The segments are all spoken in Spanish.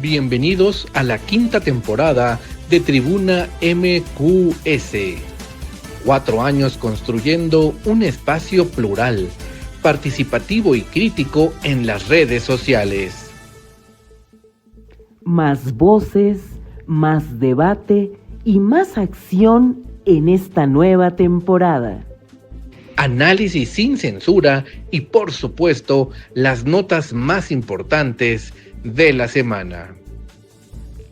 Bienvenidos a la quinta temporada de Tribuna MQS. 4 años construyendo un espacio plural, participativo y crítico en las redes sociales. Más voces, más debate y más acción en esta nueva temporada. Análisis sin censura y, por supuesto, las notas más importantes de la semana.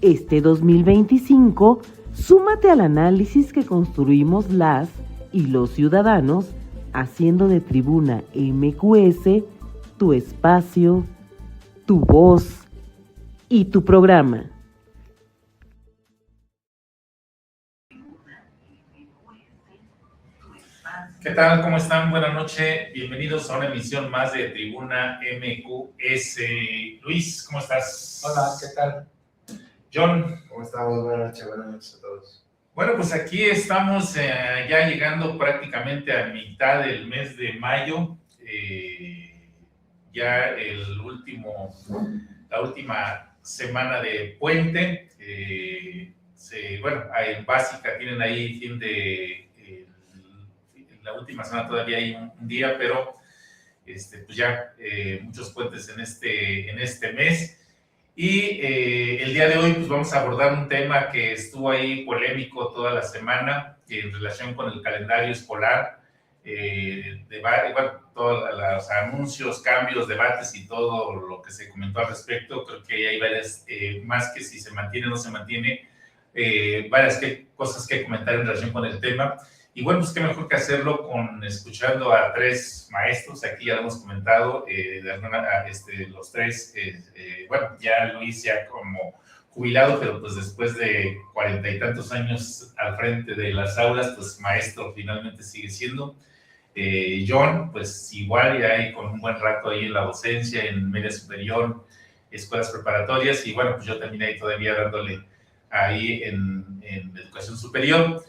Este 2025, súmate al análisis que construimos las y los ciudadanos, haciendo de Tribuna MQS tu espacio, tu voz y tu programa. ¿Qué tal? ¿Cómo están? Buenas noches. Bienvenidos a una emisión más de Tribuna MQS. Luis, ¿cómo estás? Hola, ¿qué tal? John. ¿Cómo estamos? Buenas noches a todos. Bueno, pues aquí estamos ya llegando prácticamente a mitad del mes de mayo. Ya la última semana de puente. En básica tienen ahí la última semana todavía hay un día, pero pues ya muchos puentes en este mes. Y el día de hoy pues vamos a abordar un tema que estuvo ahí polémico toda la semana en relación con el calendario escolar, todos los anuncios, cambios, debates y todo lo que se comentó al respecto. Creo que hay varias, más que si se mantiene o no se mantiene, varias cosas que comentar en relación con el tema. Y bueno, pues qué mejor que hacerlo escuchando a 3 maestros. Aquí ya lo hemos comentado, los 3, ya Luis ya como jubilado, pero pues después de 40 y tantos años al frente de las aulas, pues maestro finalmente sigue siendo. John, pues igual ya hay con un buen rato ahí en la docencia, en media superior, escuelas preparatorias, y bueno, pues yo también ahí todavía dándole ahí en educación superior.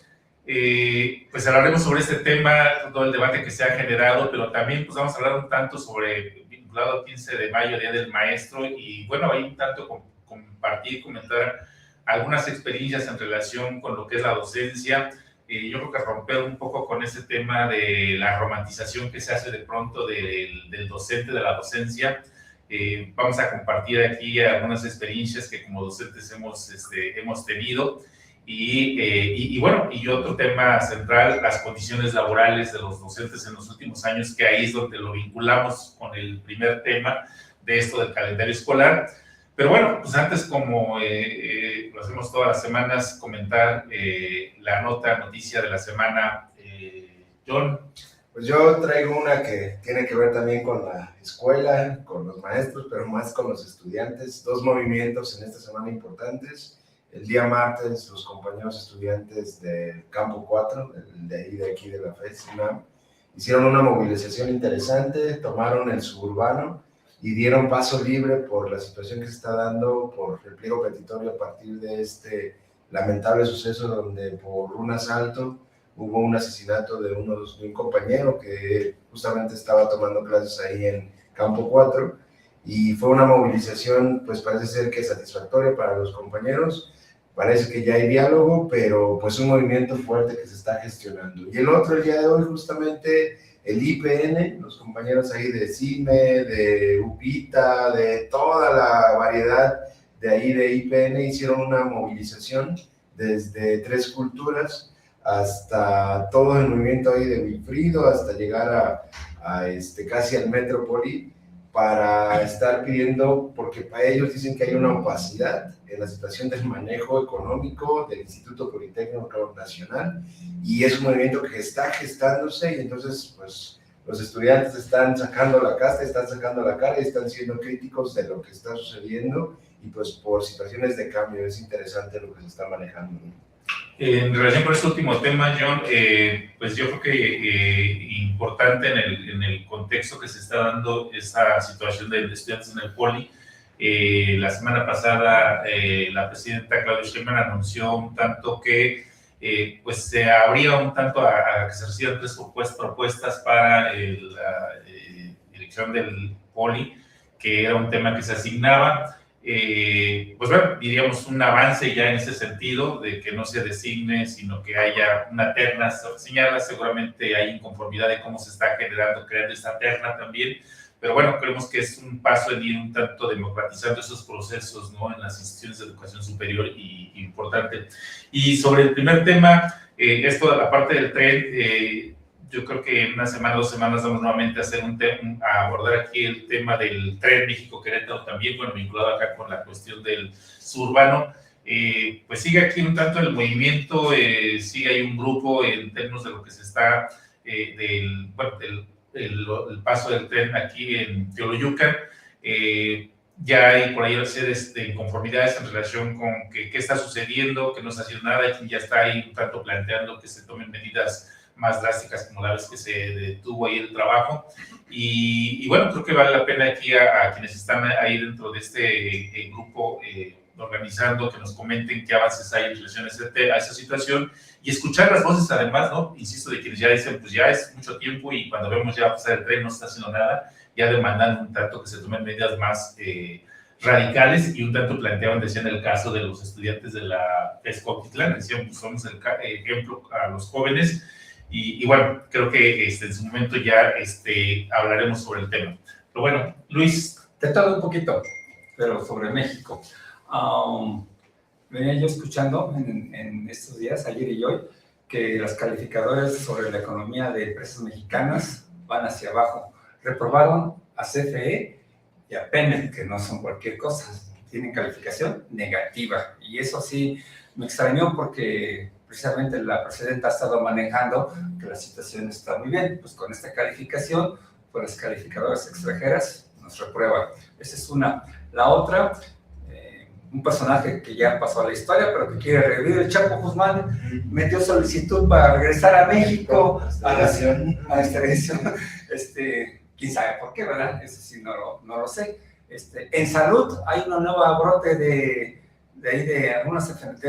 Pues hablaremos sobre este tema, todo el debate que se ha generado, pero también pues vamos a hablar un tanto sobre, vinculado al 15 de mayo, Día del Maestro, y bueno, hay un tanto compartir, comentar algunas experiencias en relación con lo que es la docencia. Yo creo que romper un poco con ese tema de la romantización que se hace de pronto del docente, de la docencia. Vamos a compartir aquí algunas experiencias que como docentes hemos tenido. Y otro tema central, las condiciones laborales de los docentes en los últimos años, que ahí es donde lo vinculamos con el primer tema de esto del calendario escolar. Pero bueno, pues antes, como lo hacemos todas las semanas, comentar la noticia de la semana. John. Pues yo traigo una que tiene que ver también con la escuela, con los maestros, pero más con los estudiantes. 2 movimientos en esta semana importantes. El día martes, los compañeros estudiantes del Campo 4, de aquí de la FES, hicieron una movilización interesante, tomaron el suburbano y dieron paso libre por la situación que se está dando por el pliego petitorio a partir de este lamentable suceso donde por un asalto hubo un asesinato de un compañero que justamente estaba tomando clases ahí en Campo 4, y fue una movilización, pues parece ser que satisfactoria para los compañeros. Parece que ya hay diálogo, pero pues un movimiento fuerte que se está gestionando. Y el otro, el día de hoy, justamente el IPN, los compañeros ahí de CIME, de UPITA, de toda la variedad de ahí de IPN, hicieron una movilización desde 3 culturas hasta todo el movimiento ahí de Wilfrido, hasta llegar a casi al Metrópoli, para estar pidiendo, porque para ellos dicen que hay una opacidad en la situación del manejo económico del Instituto Politécnico Nacional, y es un movimiento que está gestándose, y entonces pues los estudiantes están sacando la casta, están sacando la cara y están siendo críticos de lo que está sucediendo, y pues por situaciones de cambio es interesante lo que se está manejando, ¿no? En relación con este último tema, John, pues yo creo que importante en el contexto que se está dando esta situación de estudiantes en el Poli. La semana pasada la presidenta Claudia Sheinbaum anunció un tanto que pues se abría un tanto a que se reciban 3 propuestas para la elección del Poli, que era un tema que se asignaba. pues bueno, diríamos un avance ya en ese sentido, de que no se designe, sino que haya una terna señalada. Seguramente hay inconformidad de cómo se está creando esta terna también, pero bueno, creemos que es un paso en ir un tanto democratizando esos procesos, ¿no?, en las instituciones de educación superior, y importante. Y sobre el primer tema, esto de la parte del tren, yo creo que en una semana, 2 semanas vamos nuevamente a abordar aquí el tema del tren México-Querétaro también, bueno, vinculado acá con la cuestión del suburbano. Pues sigue aquí un tanto el movimiento, sigue hay un grupo en términos de lo que se está, el paso del tren aquí en Teoloyucan. Ya hay por ahí una serie de inconformidades en relación con qué está sucediendo, que no está haciendo nada, y quien ya está ahí un tanto planteando que se tomen medidas más drásticas, como la vez que se detuvo ahí el trabajo. Y bueno, creo que vale la pena aquí a quienes están ahí dentro de este grupo organizando, que nos comenten qué avances hay en relación a esa situación, y escuchar las voces además, ¿no? Insisto, de quienes ya dicen, pues ya es mucho tiempo, y cuando vemos ya pasar el tren no está haciendo nada, ya demandando un tanto que se tomen medidas más radicales, y un tanto planteaban, decían, el caso de los estudiantes de la Escoquitlán, decían, pues somos el ejemplo a los jóvenes. Y bueno, creo que en su momento ya hablaremos sobre el tema. Pero bueno, Luis. Te tardo un poquito, pero sobre México. Venía yo escuchando en estos días, ayer y hoy, que las calificadoras sobre la economía de empresas mexicanas van hacia abajo. Reprobaron a CFE y a Pemex, que no son cualquier cosa, tienen calificación negativa. Y eso sí me extrañó, porque precisamente la presidenta ha estado manejando que la situación está muy bien. Pues con esta calificación, pues las calificadoras extranjeras nos reprueban. Esa es una. La otra, un personaje que ya pasó a la historia, pero que quiere revivir, el Chapo Guzmán, metió solicitud para regresar a México, a la extradición. Quién sabe por qué, ¿verdad? Eso sí no lo sé. En salud hay una nueva brote de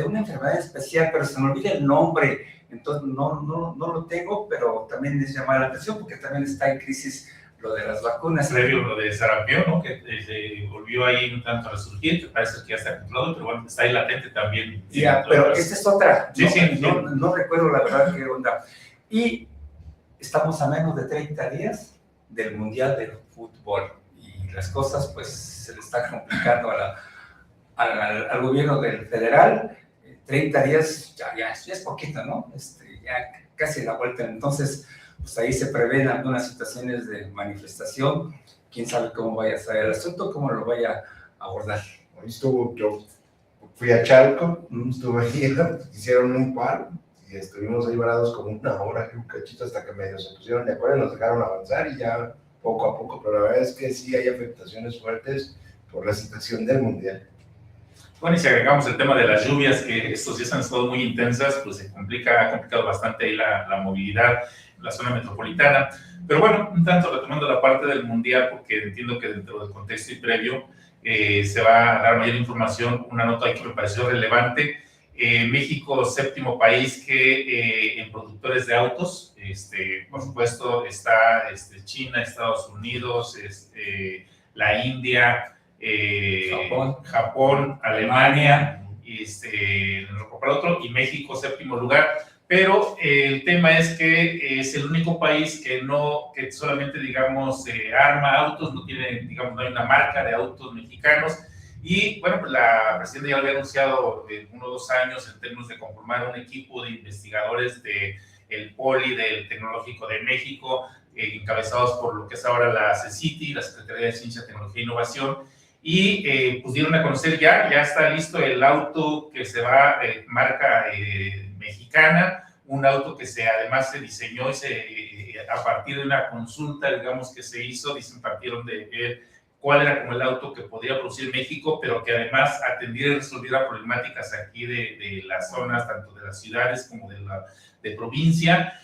una enfermedad especial, pero se me olvida el nombre, entonces no lo tengo, pero también es llamar la atención, porque también está en crisis lo de las vacunas. Previo lo de sarampión, ¿no?, que se volvió ahí un tanto a resurgir, que parece que ya está controlado, pero bueno, está ahí latente también. Ya, pero esta es otra. Sí, no recuerdo la verdad qué onda. Y estamos a menos de 30 días del Mundial de Fútbol, y las cosas pues se le está complicando al gobierno del federal. 30 días ya es poquito, ¿no? Ya casi la vuelta. Entonces, pues ahí se prevén algunas situaciones de manifestación. Quién sabe cómo vaya a ser el asunto, cómo lo vaya a abordar. Yo fui a Chalco, estuve ahí, hicieron un paro y estuvimos ahí varados como 1 hora y un cachito, hasta que medio se pusieron de acuerdo y nos dejaron avanzar, y ya poco a poco. Pero la verdad es que sí hay afectaciones fuertes por la situación del mundial. Bueno, y si agregamos el tema de las lluvias, que estos días han estado muy intensas, pues ha complicado bastante ahí la movilidad en la zona metropolitana. Pero bueno, un tanto retomando la parte del mundial, porque entiendo que dentro del contexto y previo se va a dar mayor información. Una nota ahí que me pareció relevante. México, 7º país en productores de autos. Por supuesto está China, Estados Unidos, la India, Japón, Alemania, y México, 7º lugar. Pero el tema es que es el único país que solamente, digamos, arma autos, no tiene, digamos, no hay una marca de autos mexicanos. Y bueno, pues la presidenta ya había anunciado 1 o 2 años en términos de conformar un equipo de investigadores del POLI, del Tecnológico de México, encabezados por lo que es ahora la CECITI, la Secretaría de Ciencia, Tecnología e Innovación. Y pues dieron a conocer ya está listo el auto que se va, marca mexicana, un auto que además se diseñó a partir de una consulta, digamos, que se hizo. Partieron de ver cuál era como el auto que podría producir México, pero que además atendiera y resolviera problemáticas aquí de las zonas, tanto de las ciudades como de provincia.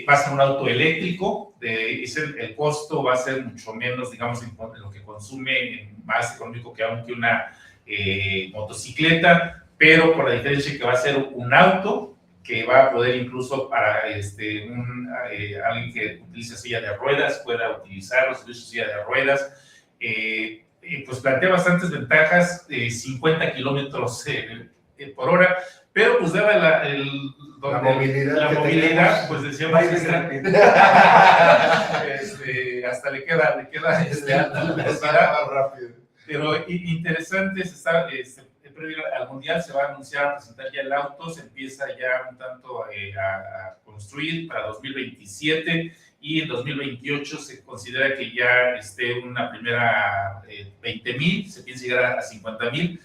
Va a ser un auto eléctrico, el costo va a ser mucho menos, digamos, en lo que consume, más económico que aunque una motocicleta, pero por la diferencia que va a ser un auto que va a poder incluso para alguien que utilice silla de ruedas, pueda utilizar los servicios de silla de ruedas. Pues pues plantea bastantes ventajas, 50 kilómetros por hora, pero pues dada la movilidad, pues decíamos hasta le queda alta velocidad, pero interesante previo al Mundial se va a anunciar, a presentar ya el auto, se empieza ya un tanto a construir para 2027 y en 2028 se considera que ya esté una primera 20,000, se piensa llegar a 50,000.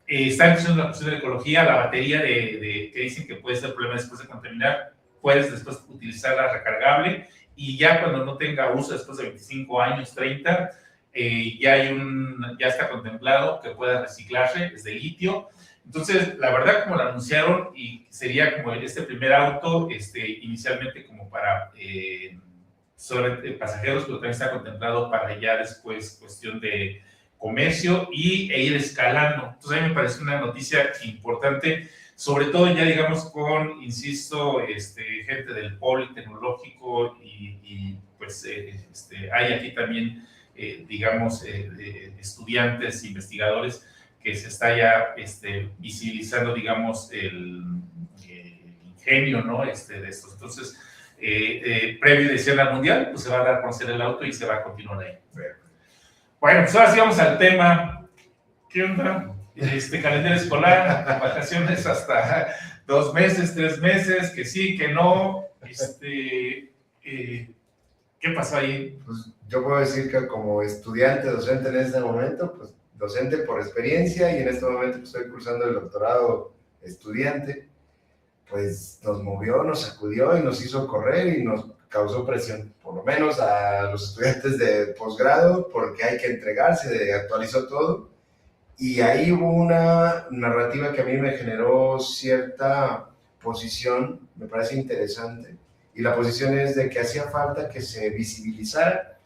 Está en la cuestión de ecología, la batería que dicen que puede ser problema después de contaminar, puedes después utilizarla recargable y ya cuando no tenga uso después de 25 años, 30, ya está contemplado que pueda reciclarse, es de litio. Entonces, la verdad, como lo anunciaron, y sería como este primer auto, inicialmente como para pasajeros, pero también está contemplado para ya después cuestión de comercio e ir escalando. Entonces, a mí me parece una noticia importante, sobre todo ya, digamos, con, insisto, gente del polo tecnológico y pues hay aquí también, digamos, estudiantes, investigadores, que se está ya visibilizando, digamos, el ingenio, ¿no? De estos. Entonces, previo de edición al Mundial, pues se va a dar a conocer el auto y se va a continuar ahí. Bueno, pues ahora sí vamos al tema. ¿Qué onda? Calendario escolar, vacaciones hasta 2 meses, 3 meses, que sí, que no. ¿Qué pasó ahí? Pues yo puedo decir que como estudiante, docente en este momento, pues docente por experiencia y en este momento pues, estoy cursando el doctorado estudiante, pues nos movió, nos sacudió y nos hizo correr y nos causó presión, por lo menos a los estudiantes de posgrado, porque hay que entregarse, actualizó todo. Y ahí hubo una narrativa que a mí me generó cierta posición, me parece interesante, y la posición es de que hacía falta que se visibilizara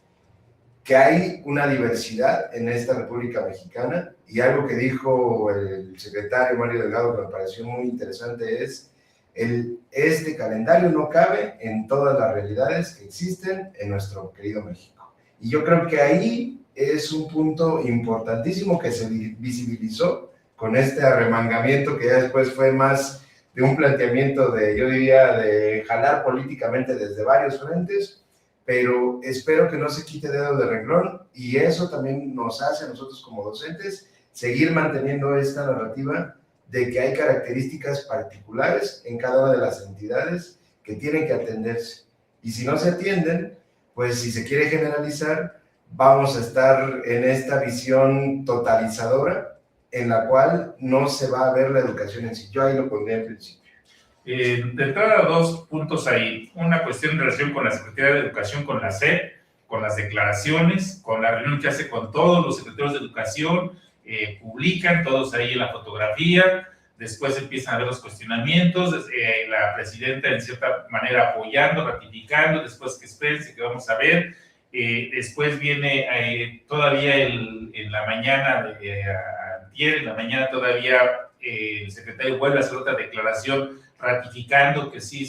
que hay una diversidad en esta República Mexicana, y algo que dijo el secretario Mario Delgado que me pareció muy interesante es este calendario no cabe en todas las realidades que existen en nuestro querido México. Y yo creo que ahí es un punto importantísimo que se visibilizó con este arremangamiento que ya después fue más de un planteamiento de, yo diría, de jalar políticamente desde varios frentes, pero espero que no se quite dedo de renglón y eso también nos hace a nosotros como docentes seguir manteniendo esta narrativa de que hay características particulares en cada una de las entidades que tienen que atenderse. Y si no se atienden, pues si se quiere generalizar, vamos a estar en esta visión totalizadora en la cual no se va a ver la educación en sí. Yo ahí lo pondría en principio. De entrada, 2 puntos ahí. Una cuestión en relación con la Secretaría de Educación, con la SEP, con las declaraciones, con la reunión que hace con todos los secretarios de Educación, publican todos ahí la fotografía, después empiezan a ver los cuestionamientos, la presidenta en cierta manera apoyando, ratificando, después que espérense que vamos a ver, después viene todavía en la mañana, ayer en la mañana todavía el secretario vuelve a hacer otra declaración ratificando que sí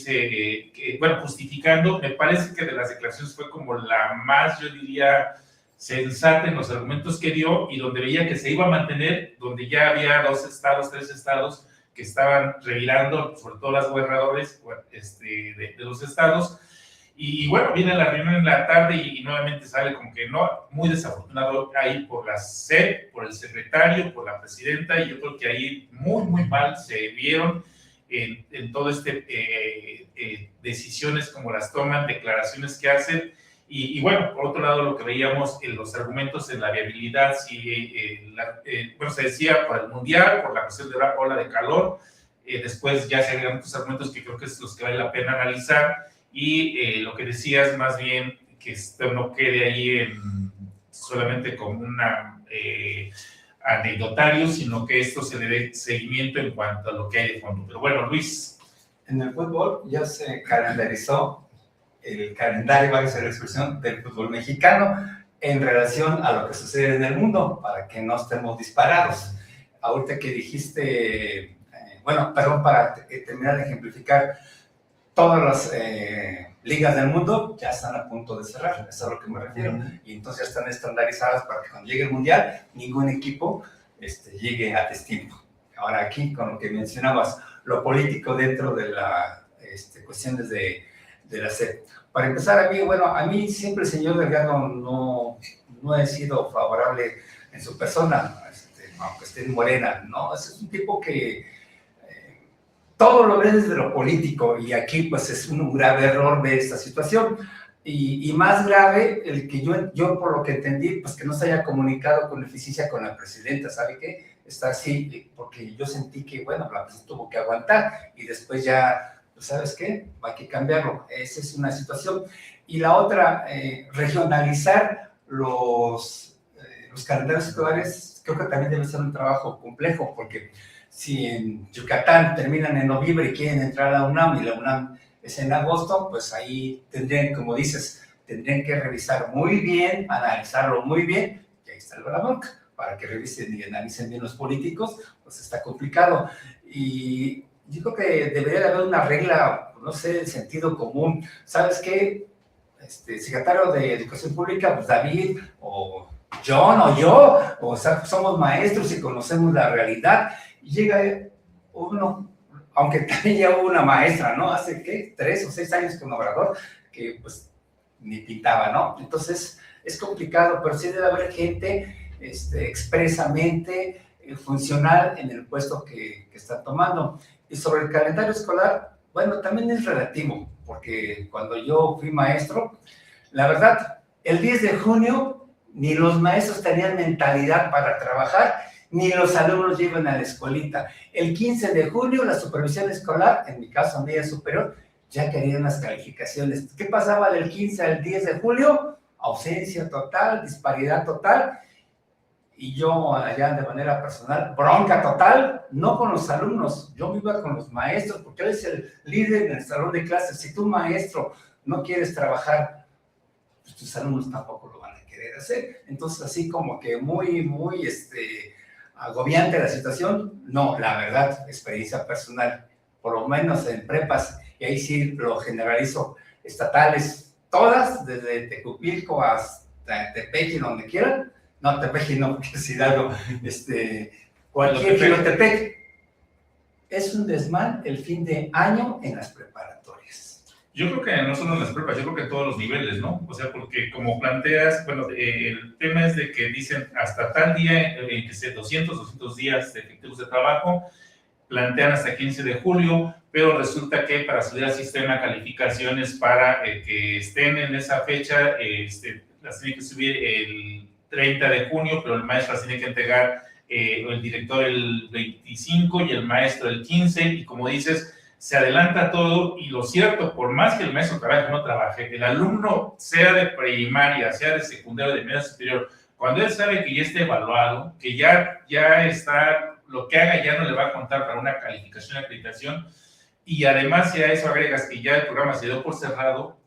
justificando, me parece que de las declaraciones fue como la más, yo diría, sensata en los argumentos que dio y donde veía que se iba a mantener, donde ya había 3 estados que estaban revirando, sobre todo las gobernadores de los estados, y bueno, viene la reunión en la tarde y nuevamente sale como que no, muy desafortunado ahí por la SEP, por el secretario, por la presidenta, y yo creo que ahí muy mal se vieron en todo decisiones como las toman, declaraciones que hacen, y bueno, por otro lado, lo que veíamos en los argumentos en la viabilidad, se decía por el Mundial, por la cuestión de la ola de calor, después ya se agregan otros argumentos que creo que es los que vale la pena analizar, y lo que decías más bien, que esto no quede ahí solamente como una anecdotario, sino que esto se le dé seguimiento en cuanto a lo que hay de fondo. Pero bueno, Luis. En el fútbol ya se calendarizó el calendario, va a ser la expresión del fútbol mexicano en relación a lo que sucede en el mundo, para que no estemos disparados. Ahorita que dijiste, para terminar de ejemplificar, todas las ligas del mundo ya están a punto de cerrar, eso es a lo que me refiero, y entonces ya están estandarizadas para que cuando llegue el Mundial, ningún equipo llegue a destiempo. Ahora aquí, con lo que mencionabas, lo político dentro de las cuestiones de la SEP. Para empezar, a mí siempre el señor Delgado no he sido favorable en su persona, aunque esté en Morena, ¿no? Es un tipo que todo lo ve desde lo político, y aquí pues es un grave error ver esta situación, y más grave el que yo por lo que entendí, pues que no se haya comunicado con eficiencia con la presidenta, ¿sabe qué? Está así, porque yo sentí que, bueno, la presidenta tuvo que aguantar, y después ya, pues, ¿sabes qué? Hay que cambiarlo, esa es una situación. Y la otra, regionalizar los calendarios escolares, creo que también debe ser un trabajo complejo, porque si en Yucatán terminan en noviembre y quieren entrar a la UNAM, y la UNAM es en agosto, pues ahí tendrían que revisar muy bien, analizarlo muy bien, y ahí está la bronca, para que revisen y analicen bien los políticos, pues está complicado. Y yo creo que debería de haber una regla, no sé, el sentido común. ¿Sabes qué? Secretario de Educación Pública, pues David, o John, o yo, o sea, somos maestros y conocemos la realidad. Y llega uno, aunque también ya hubo una maestra, ¿no? Hace, ¿qué? 3 o 6 años con Obrador, que pues ni pintaba, ¿no? Entonces, es complicado, pero sí debe haber gente expresamente funcional en el puesto que está tomando. Y sobre el calendario escolar, bueno, también es relativo, porque cuando yo fui maestro, la verdad, el 10 de junio ni los maestros tenían mentalidad para trabajar, ni los alumnos llevan a la escuelita. El 15 de junio, la supervisión escolar, en mi caso media superior, ya querían las calificaciones. ¿Qué pasaba del 15 al 10 de julio? Ausencia total, disparidad total, y yo allá de manera personal, bronca total, no con los alumnos, yo me iba con los maestros, porque él es el líder en el salón de clases. Si tú, maestro, no quieres trabajar, pues tus alumnos tampoco lo van a querer hacer. Entonces, así como que muy agobiante la situación. No, la verdad, experiencia personal, por lo menos en prepas, y ahí sí lo generalizo, estatales, todas, desde Tecupilco hasta Tepeji, donde quieran. No, Tepeji no, porque es Hidalgo, cualquier Gilotepec. Es un desmán el fin de año en las preparatorias. Yo creo que no solo en las prepas, yo creo que en todos los niveles, ¿no? O sea, porque como planteas, bueno, el tema es de que dicen hasta tal día, que sea 200 días de efectivos de trabajo, plantean hasta 15 de julio, pero resulta que para subir al sistema calificaciones para que estén en esa fecha, las tiene que subir el 30 de junio, pero el maestro las tiene que entregar el director el 25 y el maestro el 15, y como dices, se adelanta todo. Y lo cierto, por más que el maestro trabaje o no trabaje, el alumno, sea de primaria, sea de secundaria, de media superior, cuando él sabe que ya está evaluado, que ya está, lo que haga ya no le va a contar para una calificación, acreditación, y además si a eso agregas que ya el programa se dio por cerrado,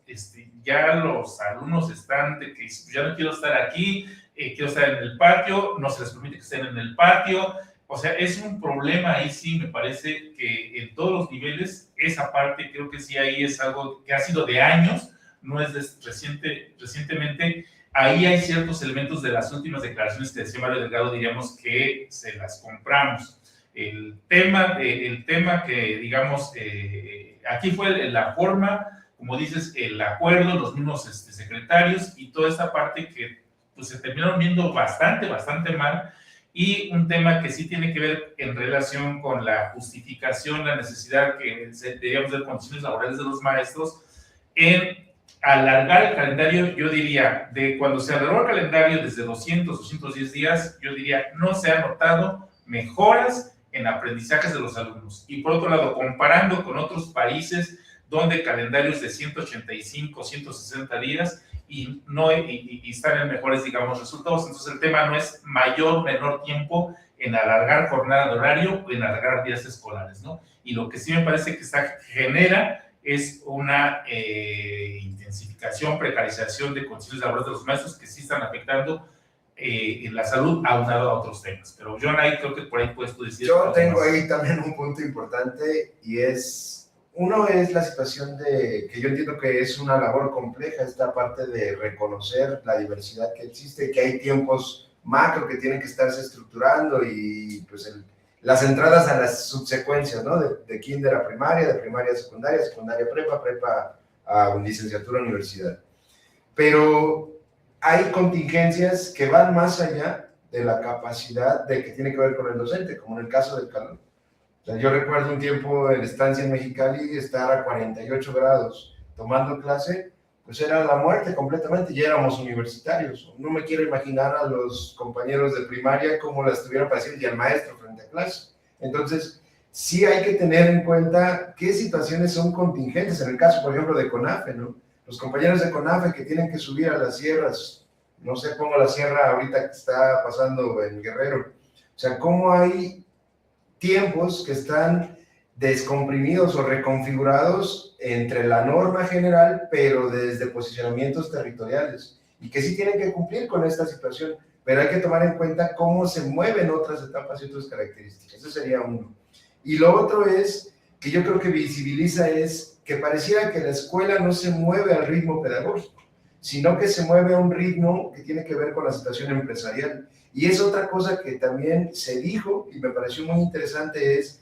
ya los alumnos están de que ya no quiero estar aquí, quiero estar en el patio, no se les permite que estén en el patio. O sea, es un problema ahí, sí, me parece que en todos los niveles, esa parte creo que sí ahí es algo que ha sido de años, no es recientemente. Ahí hay ciertos elementos de las últimas declaraciones que decía Mario Delgado, diríamos que se las compramos. El tema que, digamos, aquí fue la forma, como dices, el acuerdo, los mismos secretarios y toda esta parte que pues, se terminaron viendo bastante mal. Y un tema que sí tiene que ver en relación con la justificación, la necesidad que deberíamos de condiciones laborales de los maestros, en alargar el calendario. Yo diría, de cuando se alargó el calendario desde 210 días, yo diría, no se han notado mejoras en aprendizajes de los alumnos. Y por otro lado, comparando con otros países donde calendarios de 185, 160 días, y están en mejores, digamos, resultados. Entonces, el tema no es mayor o menor tiempo en alargar jornada de horario o en alargar días escolares, ¿no? Y lo que sí me parece que genera es una intensificación, precarización de condiciones laborales de los maestros que sí están afectando en la salud, aunado a otros temas. Pero John, ahí creo que por ahí puedes tú decir. Yo tengo ahí también un punto importante, y es Uno es la situación de que yo entiendo que es una labor compleja, esta parte de reconocer la diversidad que existe, que hay tiempos macro que tienen que estarse estructurando y pues las entradas a las subsecuencias, ¿no? De kinder a primaria, de primaria a secundaria, secundaria a prepa, prepa a licenciatura, universidad. Pero hay contingencias que van más allá de la capacidad de que tiene que ver con el docente, como en el caso del calor. O sea, yo recuerdo un tiempo en estancia en Mexicali, estar a 48 grados tomando clase, pues era la muerte completamente, ya éramos universitarios. No me quiero imaginar a los compañeros de primaria cómo la estuvieran pasando y al maestro frente a clase. Entonces, sí hay que tener en cuenta qué situaciones son contingentes. En el caso, por ejemplo, de CONAFE, ¿no? Los compañeros de CONAFE que tienen que subir a las sierras, no sé, pongo la sierra ahorita que está pasando en Guerrero. O sea, cómo hay tiempos que están descomprimidos o reconfigurados entre la norma general, pero desde posicionamientos territoriales, y que sí tienen que cumplir con esta situación, pero hay que tomar en cuenta cómo se mueven otras etapas y otras características. Eso sería uno. Y lo otro es, que yo creo que visibiliza, es que pareciera que la escuela no se mueve al ritmo pedagógico, sino que se mueve a un ritmo que tiene que ver con la situación empresarial. Y es otra cosa que también se dijo y me pareció muy interesante, es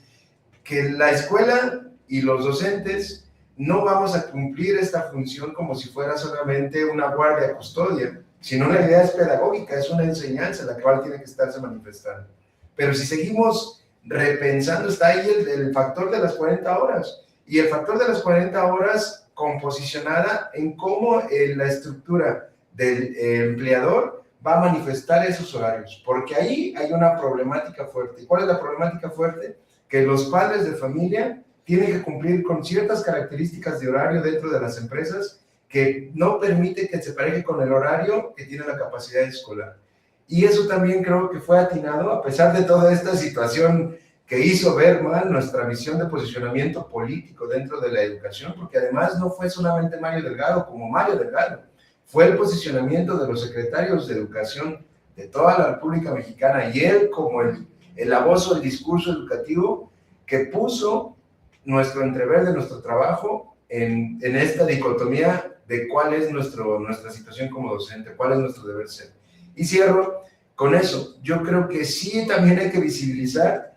que la escuela y los docentes no vamos a cumplir esta función como si fuera solamente una guardia custodia, sino la idea es pedagógica, es una enseñanza la cual tiene que estarse manifestando. Pero si seguimos repensando, está ahí el factor de las 40 horas, y el factor de las 40 horas composicionada en cómo la estructura del empleador va a manifestar esos horarios, porque ahí hay una problemática fuerte. ¿Y cuál es la problemática fuerte? Que los padres de familia tienen que cumplir con ciertas características de horario dentro de las empresas que no permite que se pareje con el horario que tiene la capacidad escolar. Y eso también creo que fue atinado, a pesar de toda esta situación que hizo ver mal nuestra visión de posicionamiento político dentro de la educación, porque además no fue solamente Mario Delgado como Mario Delgado, fue el posicionamiento de los secretarios de educación de toda la República Mexicana, y él como la voz o el discurso educativo que puso nuestro entrever de nuestro trabajo en esta dicotomía de cuál es nuestra situación como docente, cuál es nuestro deber ser. Y cierro con eso. Yo creo que sí también hay que visibilizar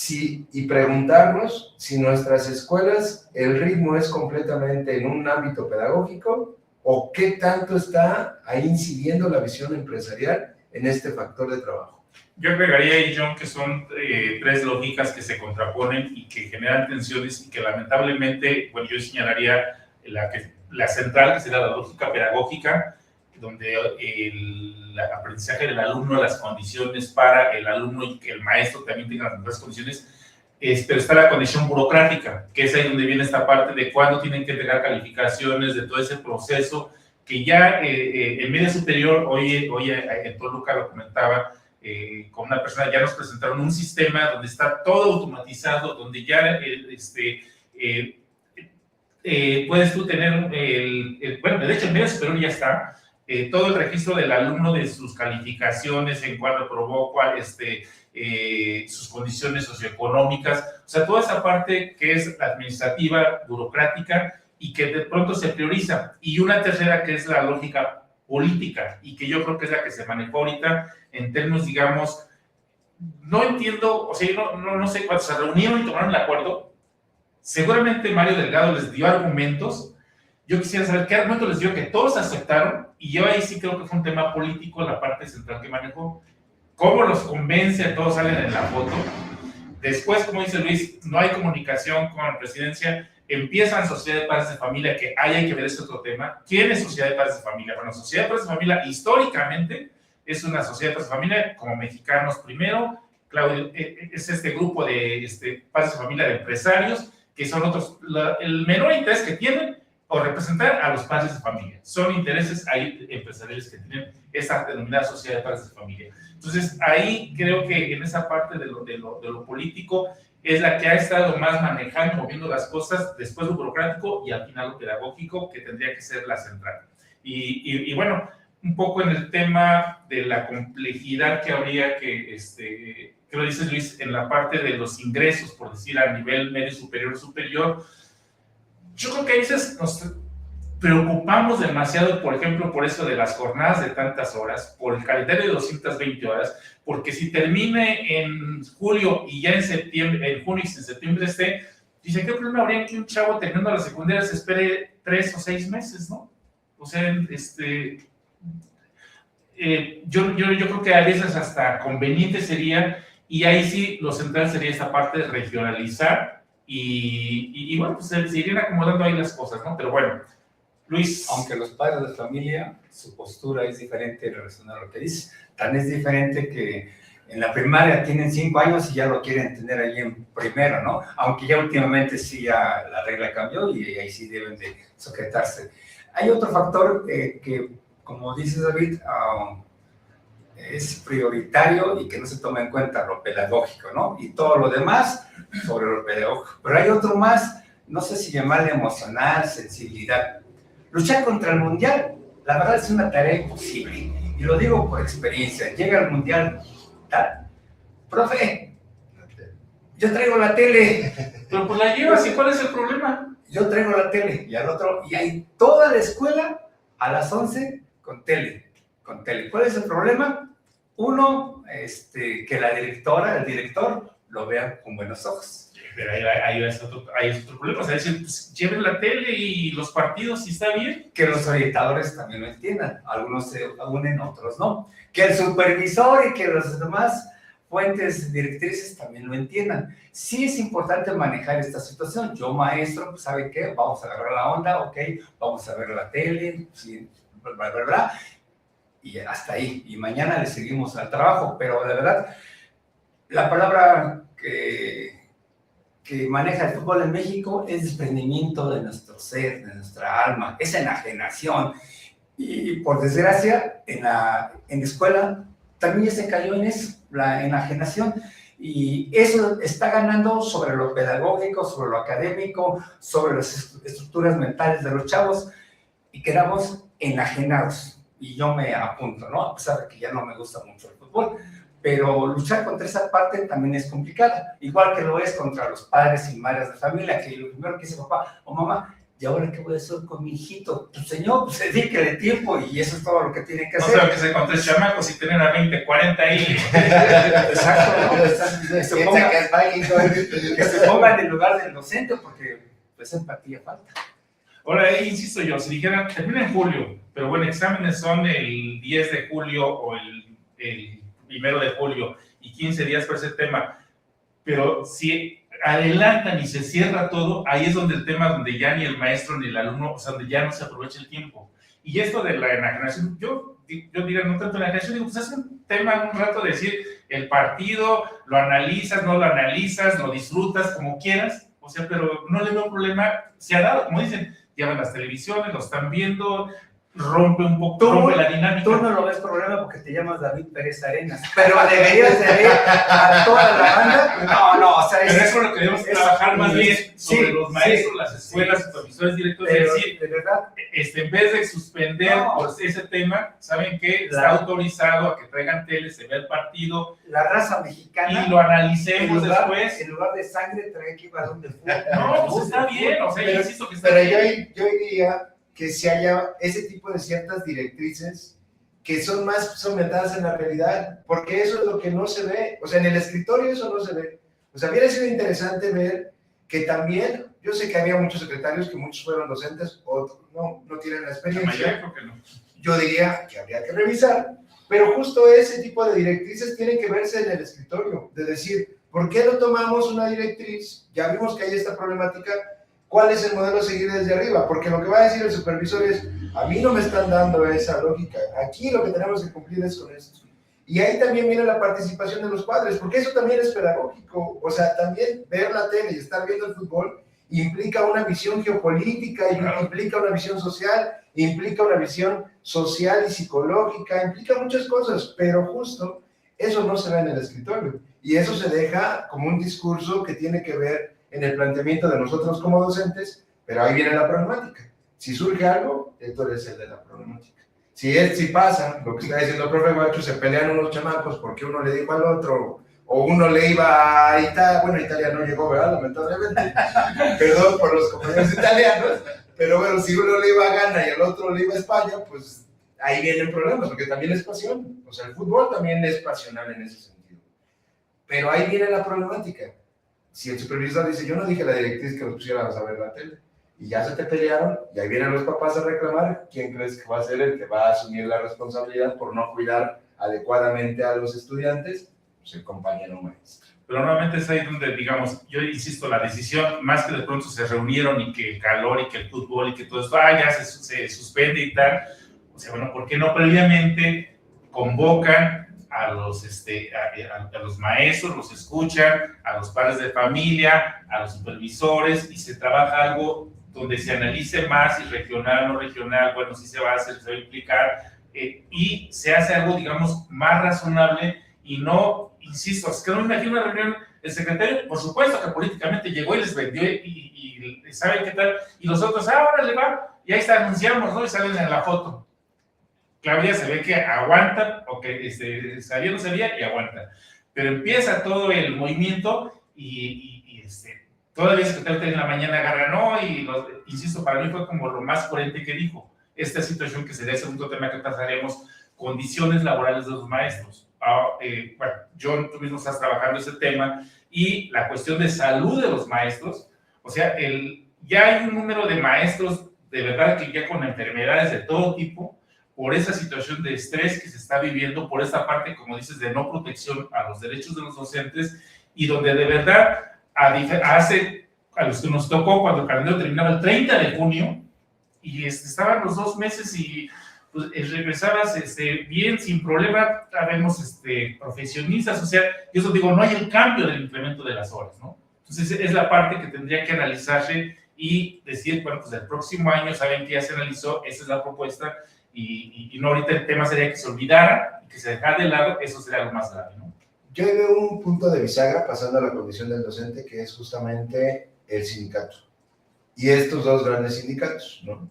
y preguntarnos si nuestras escuelas el ritmo es completamente en un ámbito pedagógico o qué tanto está ahí incidiendo la visión empresarial en este factor de trabajo. Yo agregaría ahí, John, que son tres lógicas que se contraponen y que generan tensiones y que lamentablemente, bueno, yo señalaría la central, que sería la lógica pedagógica, donde el aprendizaje del alumno, las condiciones para el alumno y que el maestro también tenga las mejores condiciones, pero está la condición burocrática, que es ahí donde viene esta parte de cuándo tienen que entregar calificaciones, de todo ese proceso, que ya en media superior, hoy en Toluca lo comentaba, con una persona, ya nos presentaron un sistema donde está todo automatizado, donde ya puedes tú tener, bueno, de hecho en media superior ya está, todo el registro del alumno de sus calificaciones, en cuál aprobó, sus condiciones socioeconómicas, o sea, toda esa parte que es administrativa, burocrática y que de pronto se prioriza. Y una tercera que es la lógica política y que yo creo que es la que se manejó ahorita en términos, digamos, no entiendo, o sea, yo no sé cuántos se reunieron y tomaron el acuerdo. Seguramente Mario Delgado les dio argumentos. Yo quisiera saber qué argumentos les dio que todos aceptaron, y yo ahí sí creo que fue un tema político la parte central que manejó. ¿Cómo los convence a todos salen en la foto? Después, como dice Luis, no hay comunicación con la presidencia, empiezan Sociedad de Padres de Familia, que hay que ver ese otro tema. ¿Quién es Sociedad de Padres de Familia? Bueno, Sociedad de Padres de Familia históricamente es una sociedad de padres de familia como mexicanos primero, Claudio, es este grupo de padres de familia de empresarios, que son otros, el menor interés que tienen o representar a los padres de familia. Son intereses ahí empresariales que tienen esta denominada sociedad de padres de familia. Entonces, ahí creo que en esa parte de lo político es la que ha estado más manejando, moviendo las cosas, después lo burocrático y al final lo pedagógico, que tendría que ser la central. Y bueno, un poco en el tema de la complejidad que habría que lo dice Luis, en la parte de los ingresos, por decir, a nivel medio superior, Yo creo que a veces nos preocupamos demasiado, por ejemplo, por eso de las jornadas de tantas horas, por el calendario de 220 horas, porque si termine en julio y ya en septiembre, en junio y en septiembre dice, ¿qué problema habría que un chavo terminando la secundaria se espere 3 o 6 meses, no? O sea, yo creo que a veces hasta conveniente sería, y ahí sí lo central sería esta parte de regionalizar, y bueno, pues se irían acomodando ahí las cosas, ¿no? Pero bueno, Luis. Aunque los padres de familia, su postura es diferente en relación a lo que dice. Tan es diferente que en la primaria tienen 5 años y ya lo quieren tener ahí en primero, ¿no? Aunque ya últimamente sí ya la regla cambió y ahí sí deben de sujetarse. Hay otro factor que, como dice David, es prioritario y que no se toma en cuenta, lo pedagógico, ¿no? Y todo lo demás sobre lo pedagógico. Pero hay otro más, no sé si llamarle emocional, sensibilidad. Luchar contra el mundial, la verdad es una tarea imposible. Y lo digo por experiencia. Llega el mundial, ¿tal? Profe, yo traigo la tele. Pero pues la llevas, ¿y cuál es el problema? Yo traigo la tele y al otro, y hay toda la escuela a las 11 con tele. ¿Cuál es el problema? Uno, que la directora, el director, lo vea con buenos ojos. Pero ahí es otro problema. O sea, decir, pues, lleven la tele y los partidos, si está bien. Que los orientadores también lo entiendan. Algunos se unen, otros no. Que el supervisor y que las demás fuentes directrices también lo entiendan. Sí es importante manejar esta situación. Yo, maestro, pues, ¿sabe qué? Vamos a agarrar la onda, ok, vamos a ver la tele, sí, bla, bla, bla, bla. Y hasta ahí. Y mañana le seguimos al trabajo. Pero de verdad, la palabra que maneja el fútbol en México es desprendimiento de nuestro ser, de nuestra alma, es enajenación. Y por desgracia, en la escuela también ya se cayó en eso, la enajenación. Y eso está ganando sobre lo pedagógico, sobre lo académico, sobre las estructuras mentales de los chavos, y quedamos enajenados. Y yo me apunto, ¿no? A pesar de que ya no me gusta mucho el fútbol. Pero luchar contra esa parte también es complicada, igual que lo es contra los padres y madres de familia, que lo primero que dice papá o mamá, ¿y ahora qué voy a hacer con mi hijito? Pues señor, pues dedíquele tiempo y eso es todo lo que tiene que hacer. No sé, que se encontré chamacos y tener a 20, 40 ahí. Exacto, ¿no? Que se ponga en el lugar del docente, porque pues empatía falta. Ahora, insisto yo, si dijeran, termina en julio, pero bueno, exámenes son el 10 de julio o el 1 de julio y 15 días para ese tema, pero si adelantan y se cierra todo, ahí es donde el tema, donde ya ni el maestro ni el alumno, o sea, donde ya no se aprovecha el tiempo. Y esto de la enajenación, yo diría, no tanto la enajenación, digo, pues es un tema un rato de decir, el partido, lo analizas, no lo analizas, lo disfrutas, como quieras, o sea, pero no le veo problema, se ha dado, como dicen, llevan las televisiones, lo están viendo, rompe un poco, rompe la dinámica. Tú no lo ves problema porque te llamas David Pérez Arenas, pero deberías de ver a toda la banda. No, o sea, pero eso es lo que debemos trabajar más bien sobre los maestros, las escuelas, supervisores, directores, pero, es decir, de verdad, en vez de suspender por ese tema, ¿saben qué? Está autorizado a que traigan tele, se vea el partido. La raza mexicana. Y lo analicemos después. En lugar de sangre, trae aquí balón de fútbol. No, pues está bien, o sea, yo insisto que está pero bien. yo diría que si haya ese tipo de ciertas directrices que son más sometidas en la realidad, porque eso es lo que no se ve, o sea, en el escritorio eso no se ve. O sea, hubiera sido interesante ver que también, yo sé que había muchos secretarios, que muchos fueron docentes, otros no tienen la experiencia. ¿Por qué no? Yo diría que habría que revisar, pero justo ese tipo de directrices tienen que verse en el escritorio, de decir, ¿por qué no tomamos una directriz? Ya vimos que hay esta problemática. ¿Cuál es el modelo a seguir desde arriba? Porque lo que va a decir el supervisor es, a mí no me están dando esa lógica, aquí lo que tenemos que cumplir es con esto. Y ahí también viene la participación de los padres, porque eso también es pedagógico, o sea, también ver la tele y estar viendo el fútbol implica una visión geopolítica, implica una visión social, implica una visión social y psicológica, implica muchas cosas, pero justo eso no se ve en el escritorio, y eso se deja como un discurso que tiene que ver en el planteamiento de nosotros como docentes, pero ahí viene la problemática. Si surge algo, tú eres el de la problemática. Si pasa, lo que está diciendo el profe Guacho, se pelean unos chamacos porque uno le dijo al otro, o uno le iba a Italia, bueno, Italia no llegó, ¿verdad? Lamentablemente, perdón por los compañeros italianos, pero bueno, si uno le iba a Ghana y el otro le iba a España, pues ahí vienen problemas, porque también es pasión, o sea, el fútbol también es pasional en ese sentido. Pero ahí viene la problemática. Si el supervisor dice, yo no dije a la directriz que los pusiéramos a ver la tele, y ya se te pelearon, y ahí vienen los papás a reclamar, ¿quién crees que va a ser el que va a asumir la responsabilidad por no cuidar adecuadamente a los estudiantes? Pues el compañero maestro. Pero normalmente es ahí donde, digamos, yo insisto, la decisión, más que de pronto se reunieron y que el calor y que el fútbol y que todo esto, ya se suspende y tal. O sea, bueno, ¿por qué no previamente convocan a los, a los maestros, los escuchan, a los padres de familia, a los supervisores, y se trabaja algo donde se analice más si regional o no regional, bueno, si se va a hacer, se va a implicar, y se hace algo, digamos, más razonable y no, insisto, es que no me imagino una reunión, el secretario, por supuesto que políticamente llegó y les vendió y ¿saben qué tal? Y los otros, ahora le va, y ahí está, anunciamos, ¿no? Y salen en la foto. Claudia se ve que aguanta, o que sabía no sabía y aguanta. Pero empieza todo el movimiento y todavía el secretario en la mañana agarra, no, y insisto, para mí fue como lo más coherente que dijo. Esta situación que sería el segundo tema que pasaremos, condiciones laborales de los maestros. Bueno, John, tú mismo estás trabajando ese tema, y la cuestión de salud de los maestros, o sea, ya hay un número de maestros, de verdad, que ya con enfermedades de todo tipo, por esa situación de estrés que se está viviendo, por esta parte, como dices, de no protección a los derechos de los docentes, y donde de verdad, a los que nos tocó cuando el calendario terminaba el 30 de junio, y estaban los 2 meses y pues, regresabas bien, sin problema, sabemos, profesionistas, o sea, yo eso digo, no hay el cambio del incremento de las horas, ¿no? Entonces, es la parte que tendría que analizarse y decir, bueno, pues el próximo año, saben que ya se analizó, esa es la propuesta, y no ahorita el tema sería que se olvidara, que se dejara de lado, eso sería lo más grave, ¿no? Yo veo un punto de bisagra pasando a la condición del docente, que es justamente el sindicato. Y estos dos grandes sindicatos, ¿no?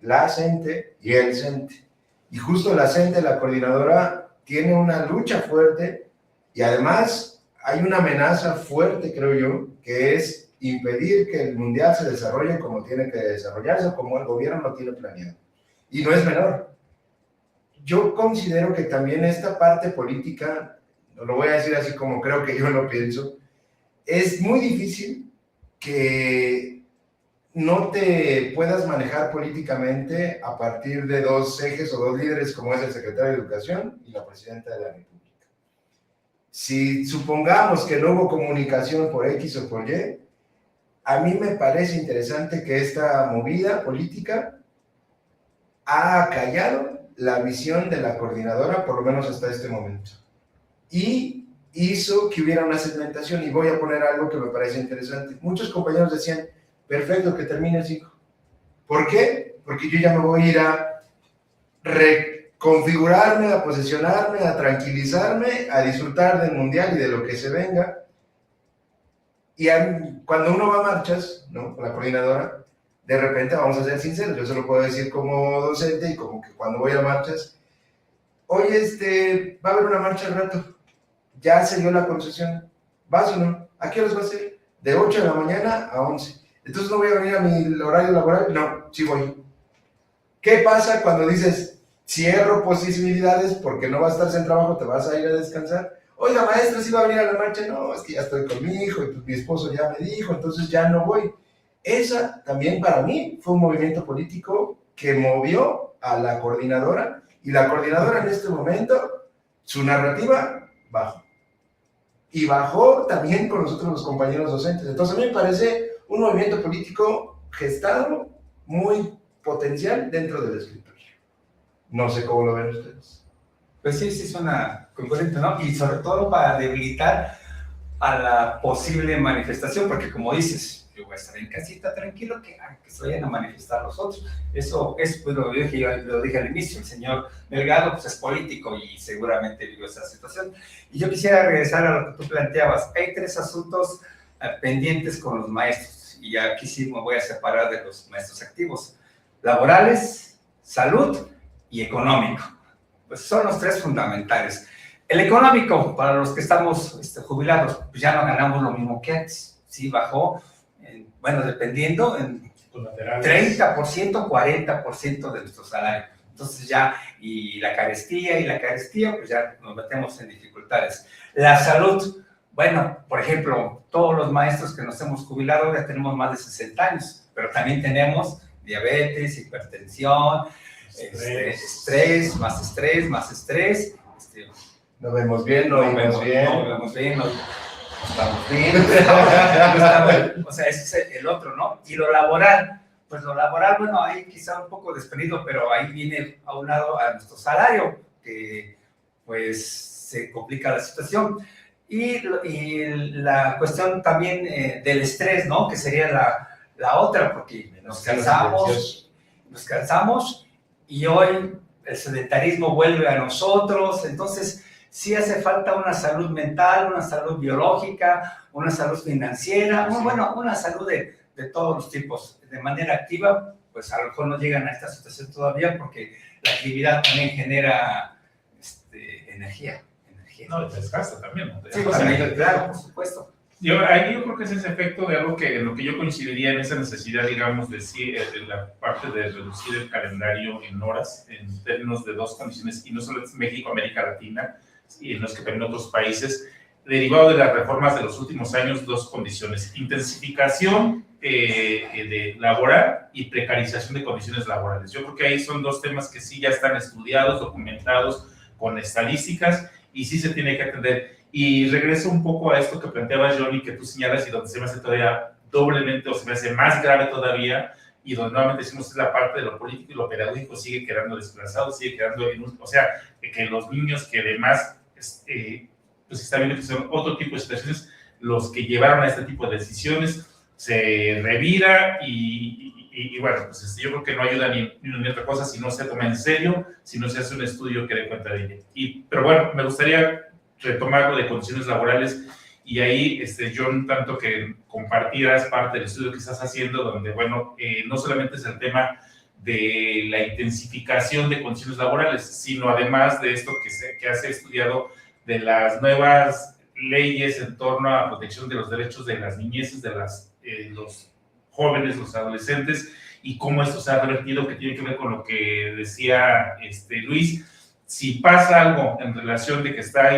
La CENTE y el CENTE. Y justo la CENTE, la coordinadora, tiene una lucha fuerte, y además hay una amenaza fuerte, creo yo, que es impedir que el mundial se desarrolle como tiene que desarrollarse, como el gobierno lo tiene planeado. Y no es menor. Yo considero que también esta parte política, lo voy a decir así como creo que yo lo pienso, es muy difícil que no te puedas manejar políticamente a partir de 2 ejes o 2 líderes, como es el secretario de Educación y la presidenta de la República. Si supongamos que no hubo comunicación por X o por Y, a mí me parece interesante que esta movida política ha acallado la visión de la coordinadora, por lo menos hasta este momento, y hizo que hubiera una segmentación. Y voy a poner algo que me parece interesante. Muchos compañeros decían, perfecto, que termine el 5. ¿Por qué? Porque yo ya me voy a ir a reconfigurarme, a posicionarme, a tranquilizarme, a disfrutar del mundial y de lo que se venga. Y cuando uno va a marchas, ¿no?, con la coordinadora, de repente, vamos a ser sinceros, yo se lo puedo decir como docente y como que cuando voy a marchas, oye, va a haber una marcha al rato, ya se dio la concesión, ¿vas o no? ¿A qué horas va a ser? De 8 de la mañana a 11. Entonces no voy a venir a mi horario laboral, no, sí voy. ¿Qué pasa cuando dices, cierro posibilidades porque no vas a estar sin trabajo, te vas a ir a descansar? Oiga, maestro, ¿sí va a venir a la marcha? No, es que ya estoy con mi hijo y pues mi esposo ya me dijo, entonces ya no voy. Esa también para mí fue un movimiento político que movió a la coordinadora, y la coordinadora en este momento, su narrativa bajó. Y bajó también con nosotros los compañeros docentes. Entonces a mí me parece un movimiento político gestado muy potencial dentro del escritorio. No sé cómo lo ven ustedes. Pues sí, suena concurrente, ¿no? Y sobre todo para debilitar a la posible manifestación, porque como dices, yo voy a estar en casita tranquilo, que se vayan a manifestar los otros. Eso es, pues lo dije al inicio, el señor Delgado pues es político y seguramente vivió esa situación. Y yo quisiera regresar a lo que tú planteabas. Hay 3 asuntos pendientes con los maestros, y aquí sí me voy a separar de los maestros activos: laborales, salud y económico. Pues son los 3 fundamentales. El económico, para los que estamos jubilados, pues ya no ganamos lo mismo que antes. Sí, bajó, bueno, dependiendo, en 30%, 40% de nuestro salario. Entonces ya, y la carestía, pues ya nos metemos en dificultades. La salud, bueno, por ejemplo, todos los maestros que nos hemos jubilado ya tenemos más de 60 años, pero también tenemos diabetes, hipertensión, estrés, más estrés. No vemos bien, no vemos bien. No vemos bien, no estamos bien. O sea, ese es el otro, ¿no? Y lo laboral, pues lo laboral, bueno, ahí quizá un poco desprendido, pero ahí viene a un lado a nuestro salario, que pues se complica la situación. Y la cuestión también del estrés, ¿no? Que sería la otra, porque nos cansamos y hoy el sedentarismo vuelve a nosotros, entonces sí hace falta una salud mental, una salud biológica, una salud financiera, bueno, una salud de todos los tipos. De manera activa, pues a lo mejor no llegan a esta situación todavía porque la actividad también genera energía. No, te desgasta también. ¿No? Sí, pues, claro, por supuesto. Yo creo que es ese efecto de algo en lo que yo coincidiría en esa necesidad, digamos, de la parte de reducir el calendario en horas, en términos de dos condiciones, y no solo es México, América Latina, y en los que también otros países, derivado de las reformas de los últimos años, dos condiciones: intensificación de laboral y precarización de condiciones laborales. Yo creo que ahí son dos temas que sí ya están estudiados, documentados, con estadísticas, y sí se tiene que atender. Y regreso un poco a esto que planteaba Johnny, que tú señalas, y donde se me hace todavía doblemente, o se me hace más grave todavía, y donde nuevamente decimos es la parte de lo político y lo pedagógico sigue quedando desplazado, sigue quedando o sea, que los niños que además pues están viendo que son otro tipo de situaciones, los que llevaron a este tipo de decisiones, se revira y bueno, pues yo creo que no ayuda ni otra cosa si no se toma en serio, si no se hace un estudio que dé cuenta de ella. Pero bueno, me gustaría retomar lo de condiciones laborales, y ahí, John, tanto que compartieras parte del estudio que estás haciendo, donde, bueno, no solamente es el tema de la intensificación de condiciones laborales, sino además de esto que has estudiado, de las nuevas leyes en torno a la protección de los derechos de las niñeces, de los jóvenes, los adolescentes, y cómo esto se ha revertido, que tiene que ver con lo que decía Luis. Si pasa algo en relación de que están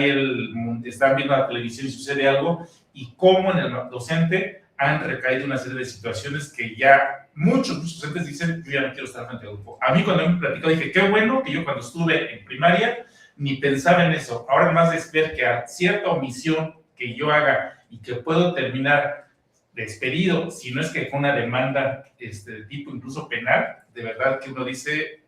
viendo la televisión y sucede algo, y cómo en el docente han recaído una serie de situaciones que ya muchos docentes dicen: yo ya no quiero estar frente al grupo. A mí, cuando me platicó, dije: qué bueno que yo cuando estuve en primaria ni pensaba en eso. Ahora más es ver que a cierta omisión que yo haga y que puedo terminar despedido, si no es que con una demanda de tipo incluso penal, de verdad que uno dice: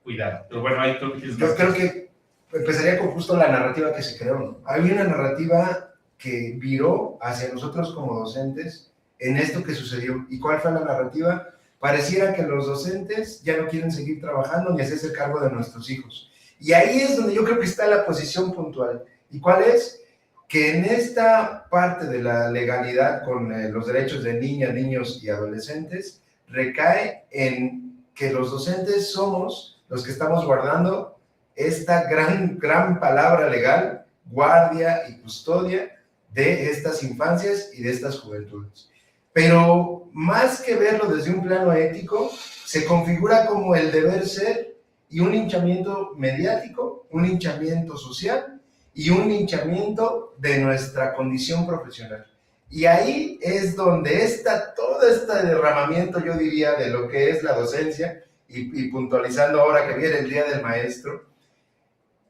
cuidado. Pero bueno, ahí creo que tienes más. Yo creo que empezaría con justo la narrativa que se creó, ¿no? Había una narrativa que viró hacia nosotros como docentes en esto que sucedió. ¿Y cuál fue la narrativa? Pareciera que los docentes ya no quieren seguir trabajando ni hacerse cargo de nuestros hijos. Y ahí es donde yo creo que está la posición puntual. ¿Y cuál es? Que en esta parte de la legalidad con los derechos de niñas, niños y adolescentes, recae en que los docentes somos los que estamos guardando esta gran palabra legal, guardia y custodia de estas infancias y de estas juventudes. Pero más que verlo desde un plano ético, se configura como el deber ser y un linchamiento mediático, un linchamiento social y un linchamiento de nuestra condición profesional. Y ahí es donde todo este derramamiento, yo diría, de lo que es la docencia, y puntualizando ahora que viene el Día del Maestro,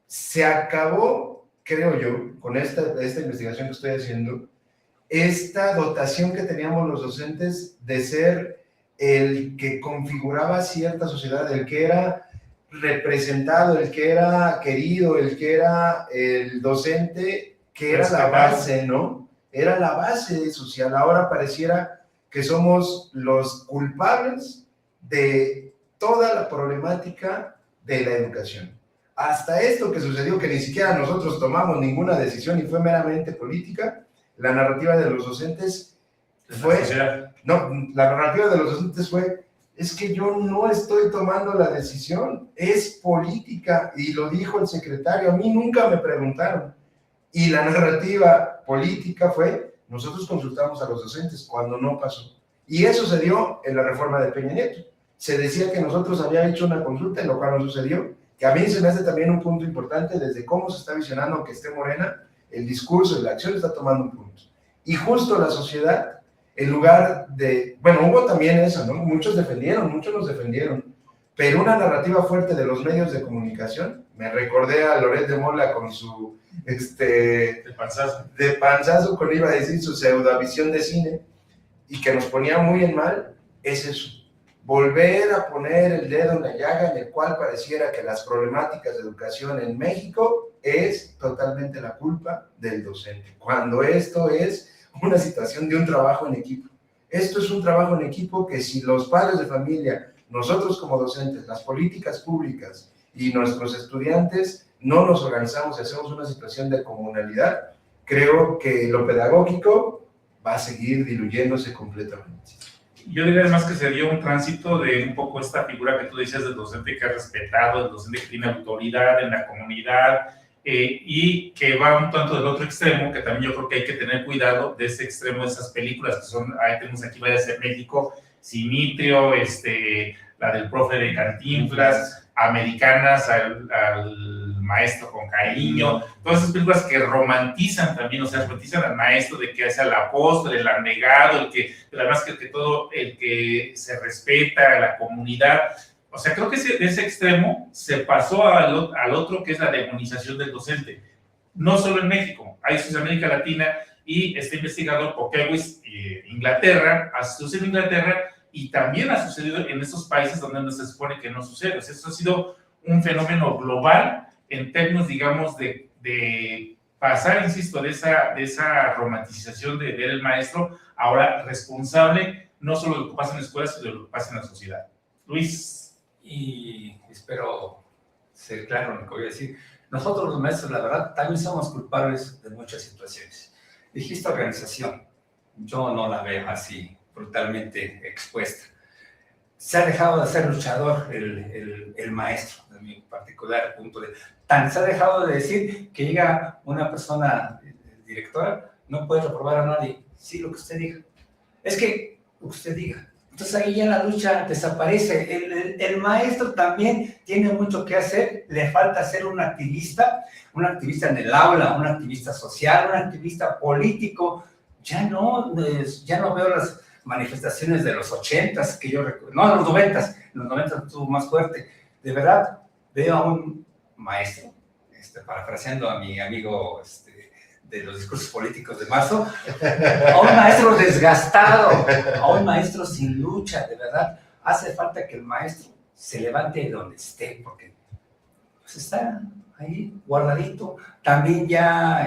se acabó, creo yo, con esta investigación que estoy haciendo, esta dotación que teníamos los docentes de ser el que configuraba cierta sociedad, el que era representado, el que era querido, el que era el docente, que era la base, ¿no? Era la base social. Ahora pareciera que somos los culpables de toda la problemática de la educación. Hasta esto que sucedió, que ni siquiera nosotros tomamos ninguna decisión y fue meramente política, la narrativa de los docentes fue... No, la narrativa de los docentes fue: es que yo no estoy tomando la decisión, es política, y lo dijo el secretario, a mí nunca me preguntaron. Y la narrativa política fue, nosotros consultamos a los docentes, cuando no pasó. Y eso se dio en la reforma de Peña Nieto. Se decía que nosotros habíamos hecho una consulta, en lo cual no sucedió, que a mí se me hace también un punto importante desde cómo se está visionando, aunque esté Morena, el discurso y la acción está tomando un punto. Y justo la sociedad, en lugar de, bueno, hubo también eso, ¿no? Muchos nos defendieron, pero una narrativa fuerte de los medios de comunicación, me recordé a Loret de Mola con su, de panzazo, con iba a decir su pseudovisión de cine, y que nos ponía muy en mal, es eso. Volver a poner el dedo en la llaga en el cual pareciera que las problemáticas de educación en México es totalmente la culpa del docente, cuando esto es una situación de un trabajo en equipo. Esto es un trabajo en equipo que si los padres de familia, nosotros como docentes, las políticas públicas y nuestros estudiantes no nos organizamos y hacemos una situación de comunalidad, creo que lo pedagógico va a seguir diluyéndose completamente. Yo diría además que se dio un tránsito de un poco esta figura que tú decías del docente que ha respetado, del docente que tiene autoridad en la comunidad, y que va un tanto del otro extremo, que también yo creo que hay que tener cuidado de ese extremo de esas películas que son, ahí tenemos aquí varias en México, Simitrio, la del profe de Cantinflas, Americanas, al maestro con cariño, todas esas películas que romantizan también, o sea, romantizan al maestro de que es el apóstol, el abnegado, el que, además que todo, el que se respeta a la comunidad. O sea, creo que de ese extremo se pasó al otro, que es la demonización del docente. No solo en México, hay en América Latina, y este investigador, Pokewis, Inglaterra, ha sucedido en Inglaterra, y también ha sucedido en esos países donde se supone que no sucede. O sea, eso ha sido un fenómeno global en términos, digamos, de pasar, insisto, de esa romantización de ver el maestro, ahora responsable, no solo de lo que pasa en la escuela, sino de lo que pasa en la sociedad. Luis. Y espero ser claro en lo que voy a decir. Nosotros los maestros, la verdad, también somos culpables de muchas situaciones. Dijiste organización, yo no la veo así brutalmente expuesta. Se ha dejado de ser luchador el maestro, de mi particular punto de vista. Se ha dejado de decir que llega una persona directora, no puede reprobar a nadie. Sí, lo que usted diga. Es que lo que usted diga. Entonces ahí ya la lucha desaparece. El maestro también tiene mucho que hacer, le falta ser un activista en el aula, un activista social, un activista político. Ya no veo las manifestaciones de los 80s que yo recuerdo, no, los 90s, en los 90s estuvo más fuerte. De verdad, veo a un maestro, parafraseando a mi amigo de los discursos políticos de marzo, a un maestro desgastado, a un maestro sin lucha, de verdad. Hace falta que el maestro se levante de donde esté, porque pues, está ahí guardadito. También ya,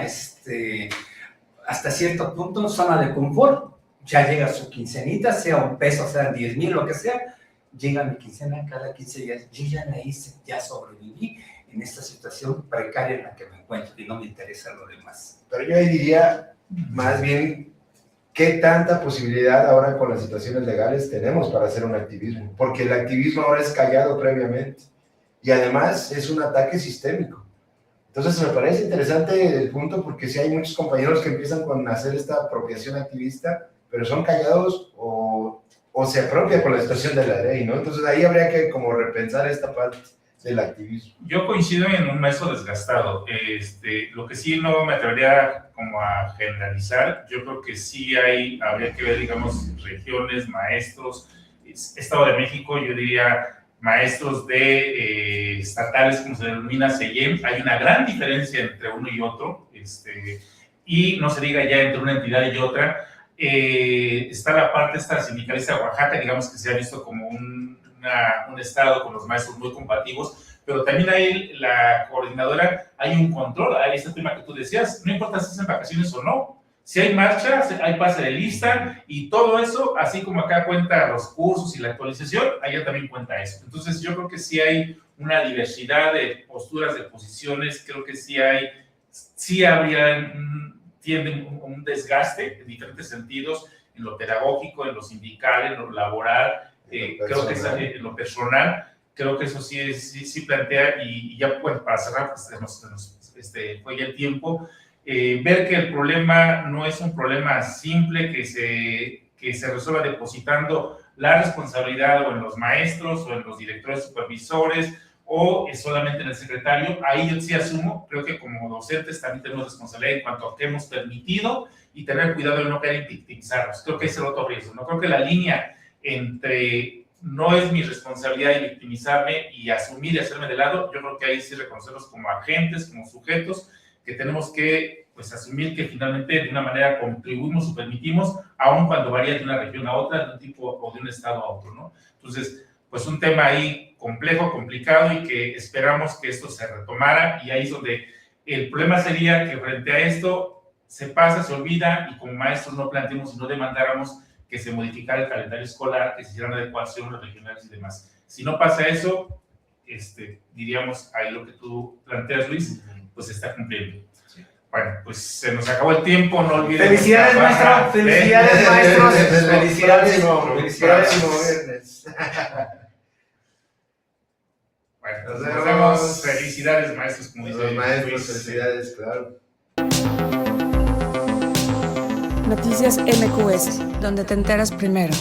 hasta cierto punto, zona de confort. Ya llega su quincenita, sea un peso, sea 10,000, lo que sea, llega mi quincena cada 15 días. Yo ya la hice, ya sobreviví en esta situación precaria en la que me encuentro y no me interesa lo demás. Pero yo ahí diría, más bien, ¿qué tanta posibilidad ahora con las situaciones legales tenemos para hacer un activismo? Porque el activismo ahora es callado previamente y además es un ataque sistémico. Entonces me parece interesante el punto porque sí hay muchos compañeros que empiezan con hacer esta apropiación activista, pero son callados o se apropia con la situación de la ley, ¿no? Entonces ahí habría que como repensar esta parte del activismo. Yo coincido en un maestro desgastado. Lo que sí no me atrevería como a generalizar, yo creo que sí habría que ver, digamos, regiones, maestros, Estado de México, yo diría maestros de estatales, como se denomina CEIEM, hay una gran diferencia entre uno y otro, y no se diga ya entre una entidad y otra. Está la parte sindicalista de Oaxaca, digamos que se ha visto como un estado con los maestros muy combativos, pero también hay la coordinadora, hay un control, hay este tema que tú decías, no importa si hacen vacaciones o no, si hay marcha, hay pase de lista y todo eso, así como acá cuenta los cursos y la actualización, allá también cuenta eso. Entonces yo creo que sí hay una diversidad de posturas, de posiciones, creo que sí habría tienden un desgaste en diferentes sentidos, en lo pedagógico, en lo sindical, en lo laboral, Creo que en lo personal, creo que eso sí plantea, y ya pues, para cerrar, pues, fue ya el tiempo, ver que el problema no es un problema simple que se resuelva depositando la responsabilidad o en los maestros o en los directores supervisores o solamente en el secretario. Ahí yo sí asumo, creo que como docentes también tenemos responsabilidad en cuanto a que hemos permitido y tener cuidado de no caer en victimizarnos. Creo que ese es el otro riesgo, ¿no? Creo que la línea entre no es mi responsabilidad y victimizarme y asumir y hacerme de lado, yo creo que ahí sí reconocerlos como agentes, como sujetos, que tenemos que pues asumir que finalmente de una manera contribuimos o permitimos, aun cuando varía de una región a otra, de un tipo o de un estado a otro, ¿no? Entonces, pues un tema ahí complejo, complicado, y que esperamos que esto se retomara, y ahí es donde el problema sería que frente a esto se pasa, se olvida, y como maestros no planteemos y no demandáramos que se modificara el calendario escolar, que se hicieran adecuaciones regionales y demás. Si no pasa eso, diríamos ahí lo que tú planteas, Luis, pues se está cumpliendo. Bueno, pues se nos acabó el tiempo, no olviden. Felicidades, maestro. Felicidades, maestros. Felicidades. Felicidades. Bueno, nos vemos. Felicidades, maestros, como Los dice maestros, Luis. felicidades, claro. Noticias MQS, donde te enteras primero.